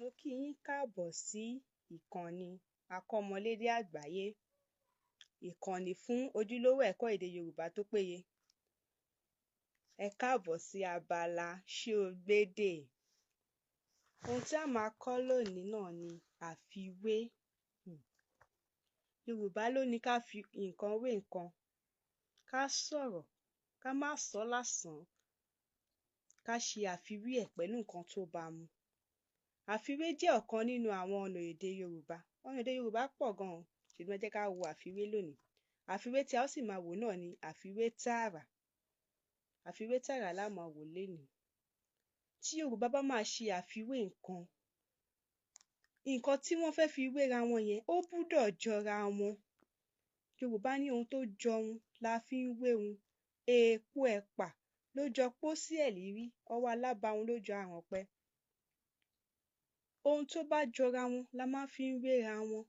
Mo kí yín káàbọ̀ sí ìkànnì Akọ́mọlédè Àgbáyé, ìkànnì fún ojúlówó ẹ̀kọ́ èdè Yorùbá tó péye. Ẹ káàbọ̀ sí abala Ṣé o gbédè? Ohun tí a máa kọ́ lónìí náà ni àfiwé. Yorùbá ló ní ká fi nǹkan wé nǹkan, ká sọ̀rọ̀, ká má sọ lásán, ká ṣe àfiwé ẹ̀ pẹ̀lú nǹkan tó bá mu. Àfiwé jẹ́ ọ̀kan nínú àwọn ọ̀nà èdè Yorùbá. Ọ̀nà èdè Yorùbá pọ̀ gan-an, ṣùgbọ́n ẹ jẹ́ ká wo àfiwé lónìí. Àfiwé tí a ó sì máa wò náà ni àfiwé tààrà. Àfiwé tààrà la máa wò lénìí. Tí Yorùbá bá máa ṣe àfiwé nǹkan tí wọ́n fẹ́ fi wéra wọn yẹn, ó gbúdọ̀ jọra wọn. Yorùbá ní ohun tó jọ ohun la fi ń wé ohun. Èèpo ẹ̀pà ló jọ pósí ẹ̀lírí, ọwọ́ alábàáhùn ló jọ àràn pẹ́. Ohun tó bá jọra wọn la máa fi ń wéra wọn.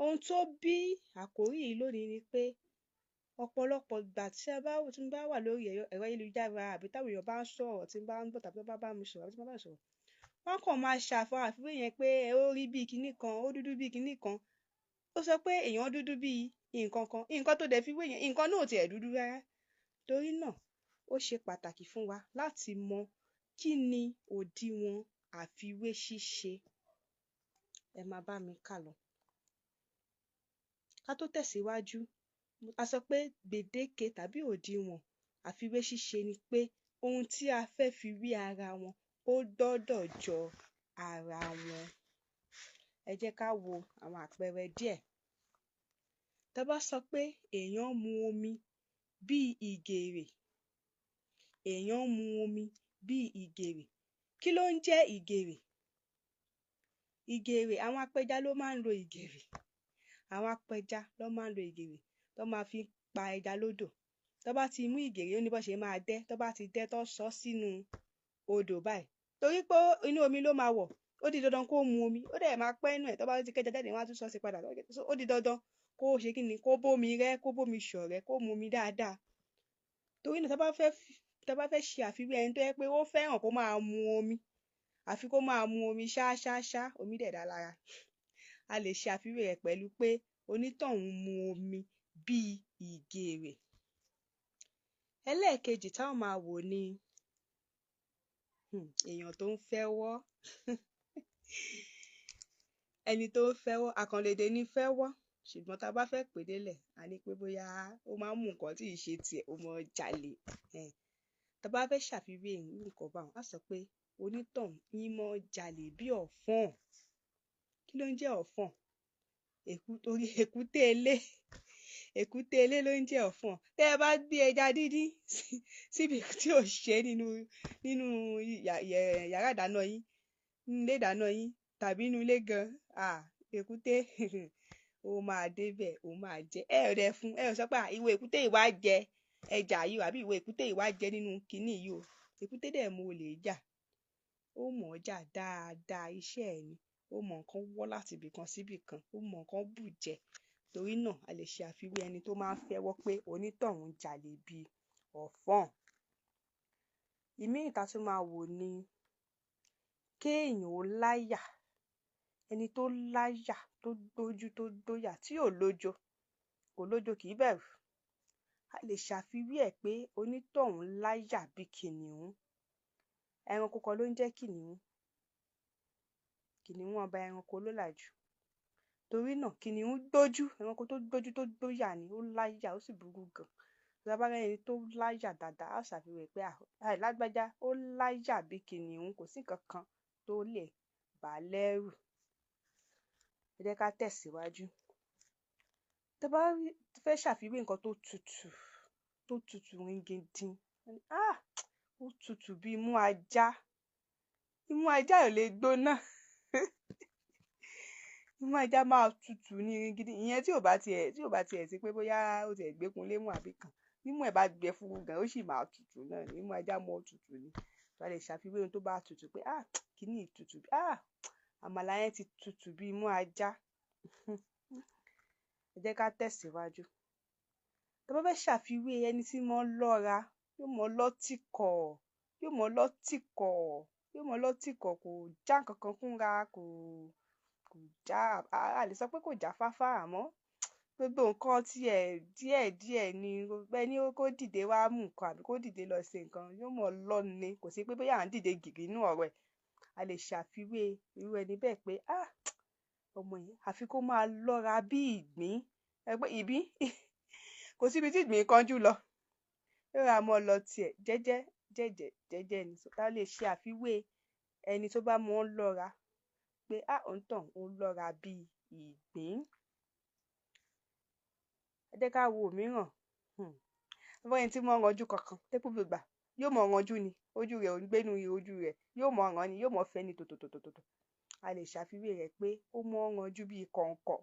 Ohun tó bí àkórí yìí lónìí ni pé ọ̀pọ̀lọpọ̀ ìgbà tí mo bá wà lórí ẹ̀rọ ayélujára àbí táwọn èèyàn bá ń sọ̀rọ̀ tí ń bá ń gbọ́ tàbí tó bá bá mi sọ̀rọ̀ àbí tí mo bá bá sọ̀rọ̀, wọ́n kàn máa àfiwé yẹn pé ó rí bí kinní kan, ó dúdú bí kinní kan. Ó sọ pé èèyàn dúdú bí nǹkan kan, nǹkan tó dẹ̀ fi wé yẹn, nǹkan náà ò tiẹ̀ dúdú rárá. Torí náà, ó ṣe pàtàkì fún wa láti mọ kí ni òdiwọ̀n àfiwé ṣíṣe. Ẹ máa bá mi ká lọ. Ká tó tẹ̀síwájú, a sọ pé gbèdéke tàbí òdiwọ̀n àfiwé ṣíṣe ni pé ohun tí a fẹ́ fi wé ara wọn ó gbọ́dọ̀ jọ ara wọn. Ẹ jẹ́ ká wo àwọn àpẹẹrẹ díẹ̀. Tá bá sọ pé èèyàn mu omi bí ìgèrè, èèyàn mu omi bí ìgèrè. Kí ló ń jẹ́ ìgèrè? Ìgèrè, àwọn apẹja ló máa ń lo ìgèrè. Àwọn apẹja ló máa ń lo ìgèrè tó máa fi pa ẹja lódò. Tó bá ti mú ìgèrè, ó ní bó ṣe máa dẹ́. Tó bá ti dẹ́ tó sọ sínú odò báyìí. Torí pé inú omi ló máa wọ̀, ó di dandan kó mu omi. Ó dẹ̀ máa pẹ́ inú ẹ̀. Tó bá ti kẹ́ja jáde, wọ́n á tún sọ sí padà. Ó di dandan kó ṣe kí ni, kó bómi rẹ́, kó bómi ṣọ̀rẹ́, kó mu omi dáadáa. Torí náà, tá bá fẹ́ ṣe àfiwé ẹni tó yẹ pé ó fẹ́ràn kó máa mu omi, àfi kó máa mu omi ṣáṣáṣá, omi dẹ̀ dá lára. A lè ṣe àfiwé rẹ̀ pẹ̀lú pé onítọ̀hún mu omi bí ìgèrè. Ẹlẹ́ẹ̀kejì táwọn máa wò ni èèyàn tó ń fẹ́wọ́. Ẹni tó ń fẹ́wọ́, àkànlédè ní fẹ́wọ́. Ṣùgbọ́n tá bá fẹ́ pè délẹ̀, a ní pé bóyá ó máa ń mú nǹkan tí ì ṣe tiẹ̀, ó máa jalè. Tá bá fẹ́ ṣàfiwé irú nǹkan báwọn, a sọ pé onítọ̀hún ń máa jalè bí ọ̀fọ̀n. Kí ló ń jẹ́ ọ̀fọ̀n? Torí èkúté ilé ló ń jẹ́ ọ̀fọ̀n. Tẹ́ ẹ bá gbé ẹja díndín síbi tí ò ṣe nínú yàrá ìdáná yín, ilé ìdáná yín tàbí inú ilé gan, èkúté ó máa débẹ̀, ó máa jẹ. Ẹ ò sọ pé ìwọ èkúté ìwà jẹ ẹja yìí àbí ìwọ èkúté ìwà jẹ nínú kinní yìí o. Èkúté dẹ̀ mọ olè jà. Ó mọ̀ ọ́ jà dáadáa, iṣẹ́ ẹ̀ ni. Ó mọ nǹkan wọ́ láti ibì kan sí ibì kan. Ó mọ nǹkan bù jẹ. Torí náà, a lè ṣe àfiwé ẹni tó máa ń fẹ́wọ́ pé onítọ̀hún jalè bí ọ̀fọ̀n. Ìmíì tá tún máa wò ni kéèyàn ó láyà. Ẹni tó láyà, tó gbójú, tó gbóyà, tí ò lójo. Kò lójo kì í bẹ̀rù. A lè ṣàfiwé ẹ̀ pé onítọ̀hún láyà bí kìnìún. Ẹranko kan ló ń jẹ́ kìnìún. Kìnìún ọba ẹranko ló làjú. Torí náà, kìnìún gbójú, ẹranko tó gbójú tó gbóyà ni, ó láyà, ó sì burú gan. Tá bá rí ẹni tó láyà dáadáa, a ṣàfiwé pé lágbájá ó láyà bí kìnìún, kò sí nǹkan kan tó lè bà á lẹ́rù. Ẹ jẹ́ ká tẹ̀síwájú. Tá bá fẹ́ ṣàfiwé nǹkan tó tutù ringindin. Ó tutù bí imú ajá. Imú ajá ò lè gbóná. Imú ajá máa tutù ní ringindin. Ìyẹn tí ò bá tiẹ̀ sí pé bóyá ó tiẹ̀ gbékun lémù àbí kan. Bímú ẹ̀ bá gbẹ fúru gan, ó sì máa tutù náà ni. Imú ajá mọ́ tutù ni. A lè ṣàfiwé ohun tó bá tutù pé kíní yìí tutù. Àmàlà yẹn ti tutù bí imú ajá. Ẹ jẹ́ ká tẹ̀síwájú. Tá bá fẹ́ ṣàfiwé ẹni tí mọ́ lọ́ra, yóò mọ́ lọ́tìkọ̀. yóò mọ lọ tìkọ̀, kò já nǹkan kan kúnra, kò já, a lè sọ pé kò já fáfá, àmọ́ gbogbo nǹkan díẹ̀díẹ̀ ni. Bẹ́ẹ̀ ni kó dìde wá mú nǹkan àbí kó dìde lọ ṣe nǹkan, yóò mọ lọ ni, kò sí pé bóyá à ń dìde gìrì nínú ọ̀rọ̀ ẹ̀. A lè ṣàfiwé irú ẹni bẹ́ẹ̀ pé ọmọ yìí àfi kó máa lọ́ra bí ìgbín. Ẹgbẹ́ ìgbín kò síbi tí ìgbín kánjú lọ, yóò ra mọ́ lọ tiẹ̀ jẹ́jẹ́ ni. Ta lè ṣe àfiwé ẹni tó bá mọ́ ń lọ́ra pé òǹtàn ó ń lọ́ra bí ìgbín. Ẹ jẹ́ ká wo òmíràn. Wọ́n ẹni tí mọ́ ń ranjú kankan tẹ́kù gbogbo yóò mọ̀ ranjú ni, ojú rẹ̀ ò ń gbénu ojú rẹ̀, yóò mọ̀ ràn ni, yóò mọ̀ fẹ́ ni tòtòtòtòtò. A lè ṣàfiwé rẹ̀ pé ó mọ́ ń ranjú bí kọ̀ǹkọ̀.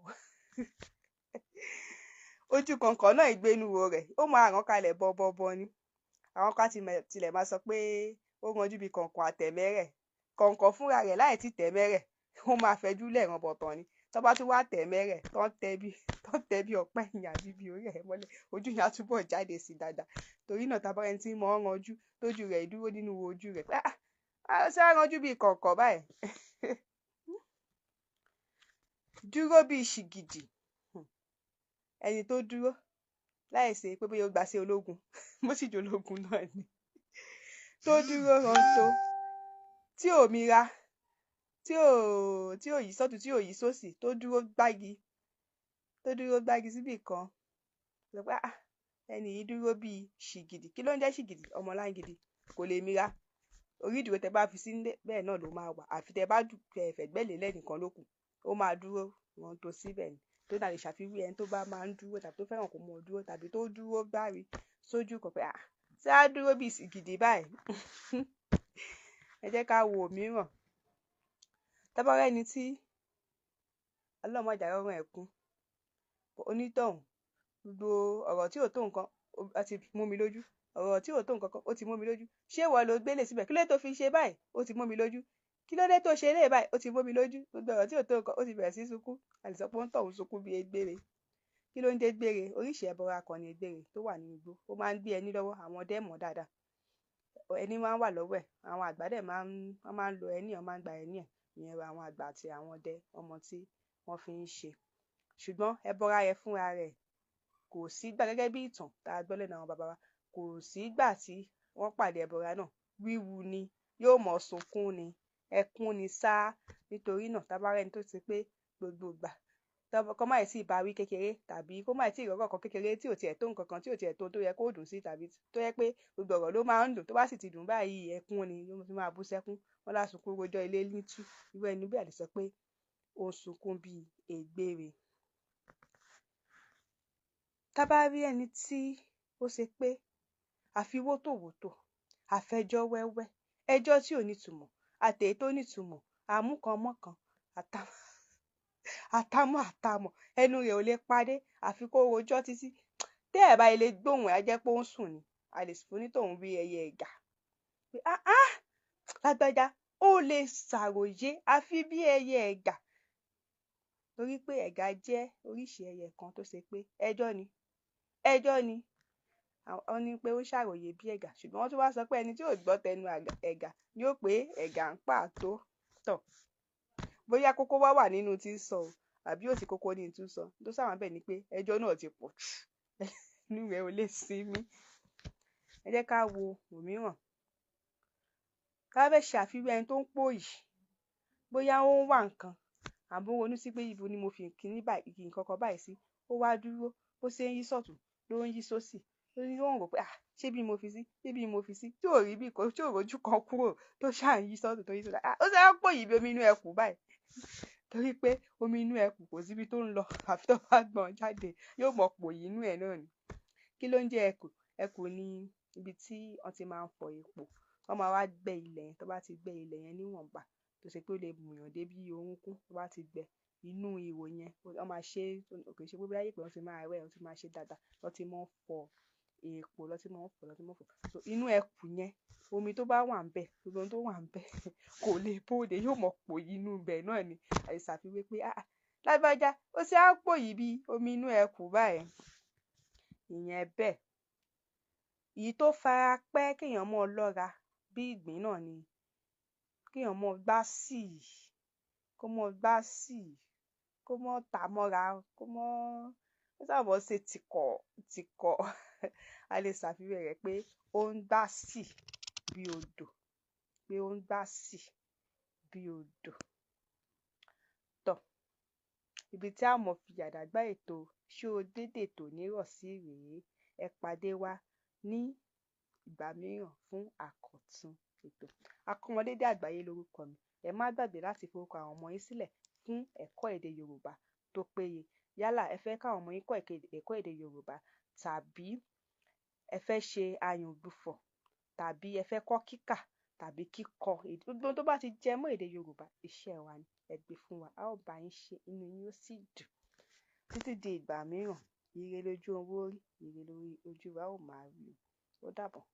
Ojú kọ̀ǹkọ̀ náà ìgbénu rẹ̀ ó máa ràn kalẹ̀ bọ́bọ́bọ́ ni. Àwọn kan tilẹ̀ máa sọ pé ó ranjú bí kọ̀ǹkọ̀ àtẹ̀mẹ́rẹ̀. Kọ̀ǹkọ̀ fúnra rẹ̀ láì tí tẹ̀mẹ́rẹ̀, ó máa fẹjú lẹ́ẹ̀ran bọ̀tán ni. Tó bá tún wá tẹ̀mẹ́rẹ̀ tó ń tẹ bí ọ̀pá ẹ̀yìn àbí bí orí ẹ̀ mọ́lẹ̀, ojú yẹn á túbọ̀ jáde sí dáadáa. Torí náà tá bá ẹni tí mọ́ ń ranjú tójú rẹ̀ dúró nínú ojú rẹ̀ pé ṣé á ranjú bí kọ̀ǹkọ̀ báyìí. Dúró bí ṣìgìdì. Ẹni tó dúró láì ṣe pé bóyá ó gbà sí ológun, mo sì jẹ́ ológun náà ni. Tó dúró rántó, tí ò mira, tí ò yí sọ́tùn, tí ò yí sósì, tó dúró gbági síbì kan. Sọ pé ẹni yìí dúró bí ṣìgìdì. Kí ló ń jẹ́ ṣìgìdì? Ọmọlángidi. Kò lè mira. Orí ìdúró tẹ bá fi sí bẹ́ẹ̀ náà ló máa wà. Àfi tẹ bá fẹ̀gbẹ́lẹ̀ lẹ́nìkan lókun, ó máa dúró rántó síbẹ̀ ni. Tó náà lè ṣàfiwé ẹni tó bá máa ń dúró tàbí tó fẹ́ràn kó mọ dúró tàbí tó dúró gbárí sójú kan pé ṣé á dúró bí ṣìgìdì báyìí. Ẹ jẹ́ ká wo òmíràn. Tá bá rẹ́ni tí ọlọ́mọjà rọrùn ẹ̀kún, onítọ̀hún gbogbo ọ̀rọ̀ tí ò tó nǹkan ó ti mú mi lójú, ọ̀rọ̀ tí ò tó nǹkan kan ó ti mú mi lójú. Ṣé ìwọ ló gbélé síbẹ̀? Kí ló dé tó fi ṣe báyìí? Ó ti mú mi lójú. Kí ló dé tó ṣe eléyìí báyìí? Ó ti mú mi lójú. Gbogbo ọ̀rọ̀ tí ò tó nǹkan ó ti bẹ̀rẹ̀ sí sunkún. A lè sọ pé òǹtọ̀hún sunkún bí egbére. Kí ló ń jẹ́ gbére? Oríṣi ẹbọra kan ni egbére tó wà ní igbó. Ó máa ń gbé ẹní lọ́wọ́, àwọn ọdẹ mọ̀ dáadáa. Ẹní máa ń wà lọ́wọ́ ẹ̀. Àwọn àgbà dẹ̀ máa ń lo ẹní, wọ́n máa ń gba ẹní ẹ̀. Ìyẹn àwọn àgbà àti àwọn ọdẹ ọmọ tí wọ́n fi ń ṣe. Ṣùgbọ́n ẹbọra yẹn fúnra rẹ̀ kò sígbà, gẹ́gẹ́ bí ìtàn tá a gbọ́ lẹ́nu àwọn bàbá wa, kò sígbà tí wọ́n pàdé ẹbọra náà. Wíwu ni, yóò mọ̀ sunkún ni, ẹkún ni sá. Nítorí náà tá bá rẹ́ni tó ti pé gbogbo ìgbà kó má tí ì bá wí kékeré tàbí kó má tí ì rọ́rọ̀ kan kékeré tí ò tiẹ̀ tó nǹkan kan, tí ò tiẹ̀ tó yẹ kó dùn sí, tàbí tó yẹ pé gbogbo ọ̀rọ̀ ló máa ń dùn, tó bá sì ti dùn báyìí ẹkún ni yóò fi máa bú sẹ́kún. Wọ́n lásùnkún rojọ́ ilé nítú. Irú ẹni bí a lè sọ pé ó ń sunkún bí egbére. Tá bá rí ẹni tí ó ṣe pé àfiwótòwòtò, àfẹjọ́ wẹ́wẹ́, ẹjọ́ tí ò nítumọ̀, àtèyí tó nítumọ̀, àmúkanmọ́kan, àtàmọ̀, ẹnu rẹ̀ ò lè padé, àfi kó rojọ́ títí. Tẹ́ ẹ̀ bá ilé gbóhùn ẹ̀ jẹ́ pé ó ń sùn ni. A lè fún onítọ̀hún bí ẹyẹ ẹ̀gà. Pé lágbájá ó lè ṣàròyé àfi bí ẹyẹ ẹ̀gà. Torí pé ẹ̀gà jẹ́ oríṣi ẹyẹ kan tó ṣe pé ẹjọ́ ni. Wọ́n ní pé ó ṣàròyé bí ẹ̀gà, ṣùgbọ́n wọ́n tún wá sọ pé ẹni tí ò gbọ́ tẹnu ẹ̀gà yóò pé ẹ̀gà ń pàtó tọ̀. Bóyá kókó wà nínú tí ń sọ àbí ó sì kókó ní tí ń sọ. Tó sáwọn bẹ́ẹ̀ ni pé ẹjọ́ náà ti pọ̀ jù. Inú rẹ̀ ò lè sinmi. Ẹ jẹ́ ká wo òmíràn. Ká fẹ́ ṣàfiwé ẹni tó ń pòyì. Bóyá ó ń wá nǹkan àbó ronú sí pé ibo ni mo fi nǹkan kan báyìí sí. Ó wá dúró, bó ṣe ń yí sọ́tùn ló ń yí sósì. Ó ní ó ń rò pé ṣé bí mo fi sí, ṣé bí mo fi sí. Tí ò rí bí kan, tí ò rojú kan kúrò tó ṣáà ń yí sọ́tùn tó yí sósì. Ó ṣe á pòyì bí omi inú ẹkù báyìí. Torí pé omi inú ẹkù kò síbi tó ń lọ àfi tó bá gbọ̀n jáde, yóò mọ̀ pòyì inú ẹ̀ náà ni. Kí ló ń jẹ́ ẹkù? Ẹkù ni ibi tí wọ́n ti máa ń fọ epo. Wọ́n máa wá gbẹ́ ilẹ̀ yẹn. Tó bá ti gbẹ́ ilẹ̀ yẹn níwọ̀nba, tó ṣe pé ó lè mùyàn dé bí orúnkún. Tó bá ti gbẹ́ inú ihò yẹn, wọ́n máa ṣe, kò ṣe pé bóyá yèpẹ̀ wọ́n ti máa rẹ́, wọ́n ti máa ṣe dáadáa. Wọ́n ti máa ń fọ epo, wọ́n ti máa ń fọ. So inú ẹkù yẹn, omi tó bá wà ńbẹ̀, gbogbo ohun tó wà ńbẹ̀ kò lè bóde, yóò mọ̀ pòyì inú ibẹ̀ náà ni. A lè ṣàfiwé pé lágbájá ó ṣe á pòyì bí omi inú ẹkù báyìí. Ìyẹn bẹ́ẹ̀. Èyí tó fara pẹ́ kéèyàn mọ́ lọ́ra bí ìgbín náà ni kéèyàn mọ́ gbá sí i, kó mọ́ gbá sí i, kó mọ́ tà mọ́ra, kó sá mọ́ ṣe tìkọ̀ a lè ṣàfiwé rẹ̀ pé ó ń gbá sí bí odò, pé ó ń gbá sí bí odò. Tọ̀, ibi tí a mọ̀ fi àdàgbà ètò Ṣé o gbédè tòní rọ̀ sí rèé. Ẹ pàdé wa ní ìgbà mìíràn fún àkọ̀tun ètò. Akọ́mọlédè Àgbáyé lórúkọ mi. Ẹ má gbàgbé láti forúkọ àwọn ọmọ yín sílẹ̀ fún ẹ̀kọ́ èdè Yorùbá tó péye. Yálà ẹ fẹ́ káwọn ọmọ yín kọ́ ẹ̀kọ́ èdè Yorùbá, tàbí ẹ fẹ́ ṣe ayùngbùfọ̀, tàbí ẹ fẹ́ kọ́ kíkà tàbí kíkọ gbogbo tó bá ti jẹ mọ́ èdè Yorùbá, iṣẹ́ wa ni. Ẹ gbé fún wa, a ó bá yín ṣe, inú yín ó sì dùn. Títí di ìgbà mìíràn, ire lójú owó rí, ire lórí ojú wa ó máa rí. Ó dàbọ̀.